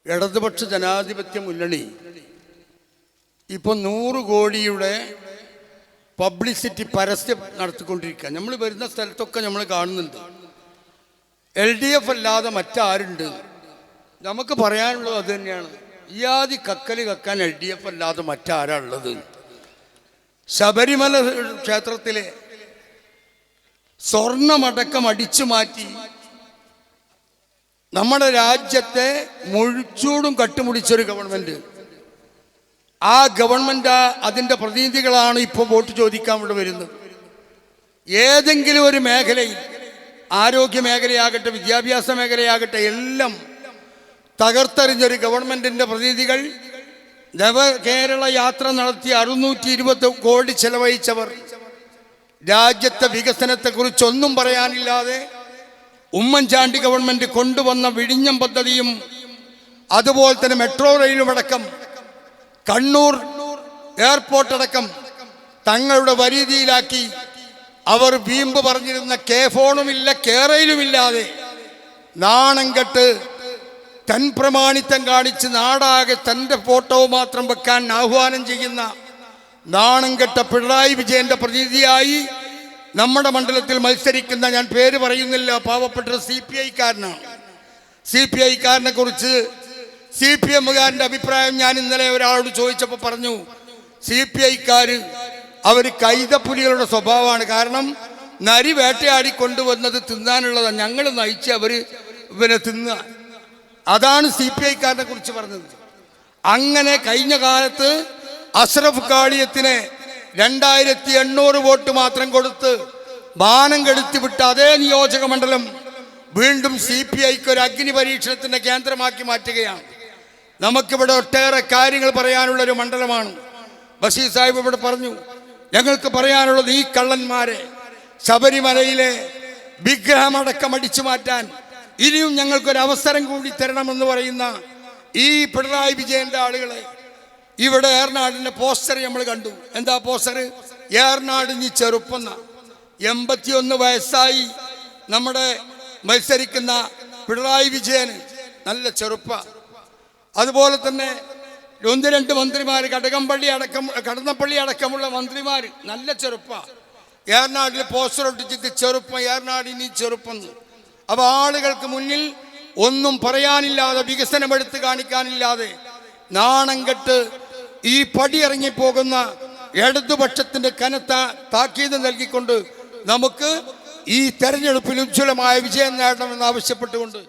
ഇടതുപക്ഷ ജനാധിപത്യ മുന്നണി ഇപ്പോൾ 100 കോടിയുടെ പബ്ലിസിറ്റി പരസ്യം നടത്തിക്കൊണ്ടിരിക്കുക. നമ്മൾ വരുന്ന സ്ഥലത്തൊക്കെ നമ്മൾ കാണുന്നുണ്ട്. LDF അല്ലാതെ മറ്റാരുണ്ട്? നമുക്ക് പറയാനുള്ളത് അത് തന്നെയാണ്. ഈ ആദി കക്കല് കക്കാൻ LDF അല്ലാതെ മറ്റാരാളുള്ളത്? ശബരിമല ക്ഷേത്രത്തിലെ സ്വർണമടക്കം അടിച്ചു മാറ്റി നമ്മുടെ രാജ്യത്തെ മുഴുച്ചൂടും കട്ടുമുടിച്ചൊരു ഗവൺമെൻറ്. ആ ഗവൺമെൻറ് അതിൻ്റെ പ്രതിനിധികളാണ് ഇപ്പോൾ വോട്ട് ചോദിക്കാൻ ഇവിടെ വരുന്നത്. ഏതെങ്കിലും ഒരു മേഖലയിൽ, ആരോഗ്യ മേഖലയാകട്ടെ, വിദ്യാഭ്യാസ മേഖലയാകട്ടെ, എല്ലാം തകർത്തെറിഞ്ഞൊരു ഗവൺമെൻറ്റിൻ്റെ പ്രതിനിധികൾ നവകേരള യാത്ര നടത്തി 620 കോടി ചെലവഴിച്ചവർ രാജ്യത്തെ വികസനത്തെക്കുറിച്ചൊന്നും പറയാനില്ലാതെ ഉമ്മൻചാണ്ടി ഗവൺമെൻറ് കൊണ്ടുവന്ന വിഴിഞ്ഞം പദ്ധതിയും അതുപോലെ തന്നെ മെട്രോ റെയിലുമടക്കം കണ്ണൂർ എയർപോർട്ടടക്കം തങ്ങളുടെ വരീതിയിലാക്കി അവർ വീമ്പ് പറഞ്ഞിരുന്ന ഫോണുമില്ല, കേരയിലുമില്ലാതെ നാണം കെട്ട് തൻ പ്രമാണിത്തം കാണിച്ച് നാടാകെ തൻ്റെ ഫോട്ടോ മാത്രം വെക്കാൻ ആഹ്വാനം ചെയ്യുന്ന നാണം കെട്ട പിണറായി വിജയൻ്റെ പ്രതിനിധിയായി നമ്മുടെ മണ്ഡലത്തിൽ മത്സരിക്കുന്ന, ഞാൻ പേര് പറയുന്നില്ല, പാവപ്പെട്ട CPI-കാരനാണ്. CPI-കാരനെ കുറിച്ച് CPM-കാരൻ്റെ അഭിപ്രായം ഞാൻ ഇന്നലെ ഒരാളോട് ചോദിച്ചപ്പോൾ പറഞ്ഞു, CPI-കാർ അവർ കൈതപ്പുലികളുടെ സ്വഭാവമാണ്. കാരണം നരി വേട്ടയാടി കൊണ്ടുവന്നത് തിന്നാനുള്ളതാണ്, ഞങ്ങൾ നയിച്ച് അവർ തിന്നുക. അതാണ് CPI-കാരനെ കുറിച്ച് പറഞ്ഞത്. അങ്ങനെ കഴിഞ്ഞ കാലത്ത് അഷ്റഫ് കാളിയത്തിന് 2800 വോട്ട് മാത്രം കൊടുത്ത് മാനം കെടുത്തി വിട്ട അതേ നിയോജക മണ്ഡലം വീണ്ടും CPI-ക്ക് ഒരു അഗ്നി പരീക്ഷണത്തിൻ്റെ കേന്ദ്രമാക്കി മാറ്റുകയാണ്. നമുക്കിവിടെ ഒട്ടേറെ കാര്യങ്ങൾ പറയാനുള്ളൊരു മണ്ഡലമാണ്. ബഷീർ സാഹിബ് ഇവിടെ പറഞ്ഞു, ഞങ്ങൾക്ക് പറയാനുള്ളത് ഈ കള്ളന്മാരെ ശബരിമലയിലെ വിഗ്രഹമടക്കം അടിച്ചു മാറ്റാൻ ഇനിയും ഞങ്ങൾക്കൊരവസരം കൂടി തരണമെന്ന് പറയുന്ന ഈ പിണറായി വിജയൻ്റെ ആളുകളെ ഇവിടെ ഏർനാടിൻ്റെ പോസ്റ്റർ നമ്മൾ കണ്ടു. എന്താ പോസ്റ്റർ? ഏർനാട് നീ ചെറുപ്പന്ന 81 വയസ്സായി നമ്മുടെ മത്സരിക്കുന്ന പിണറായി വിജയന് നല്ല ചെറുപ്പ. അതുപോലെ തന്നെ 1-2 മന്ത്രിമാർ, കടന്നപ്പള്ളി അടക്കമുള്ള മന്ത്രിമാർ നല്ല ചെറുപ്പ. ഏർനാടിൽ പോസ്റ്റർ ഒട്ടിച്ചിട്ട് ചെറുപ്പം, ഏർനാട് നീ ചെറുപ്പം. അപ്പോൾ ആളുകൾക്ക് മുന്നിൽ ഒന്നും പറയാനില്ലാതെ, വികസനമെടുത്ത് കാണിക്കാനില്ലാതെ നാണം കെട്ട് ഈ പടിയിറങ്ങിപ്പോകുന്ന ഇടതുപക്ഷത്തിൻ്റെ കനത്ത താക്കീത് നൽകിക്കൊണ്ട് നമുക്ക് ഈ തെരഞ്ഞെടുപ്പിൽ ഉജ്ജ്വലമായ വിജയം നേടണമെന്ന് ആവശ്യപ്പെട്ടുകൊണ്ട്